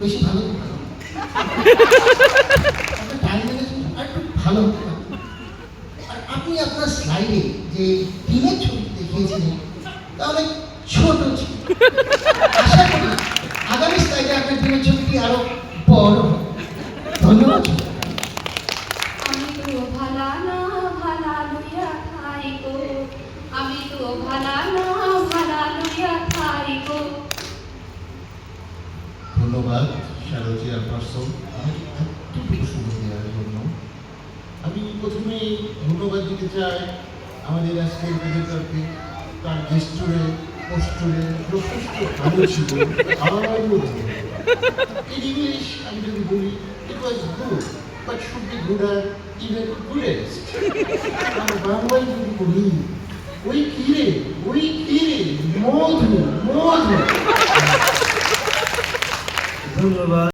বেশি ভালো time management আর একটু ভালো হতে পারে। আর আপনি আপনার স্লাইডে যে টিমের ছবি দেখিয়েছিলেন তা অনেক ছোট ছিল। আশা করি আগামী স্লাইডে আপনার টিমের ছবিটি আরো বড় হবে। ধন্যবাদ। আমি তো ভালা না ভালা লইয়া খাই গো, আমি তো ভালা না ভালা লইয়া খাই গো। ধন্যবাদ শ্যালো চেয়ারপারসন আমাকে এতটুকু সুযোগ দেওয়ার জন্য। আমি প্রথমেই ধন্যবাদ দিতে চাই আমাদের আজকের বিজেতাকে, তার গেস্টুরে পোস্টুরে যথেষ্ট ভালো ছিল। আমার মধ্যে ইন ইংলিশ আমি যদি বলি it was good but should be good আর ইভেন গুডেস্ট। আর বাংলায় যদি বলি ওই কিরে মধু মধু। ধন্যবাদ।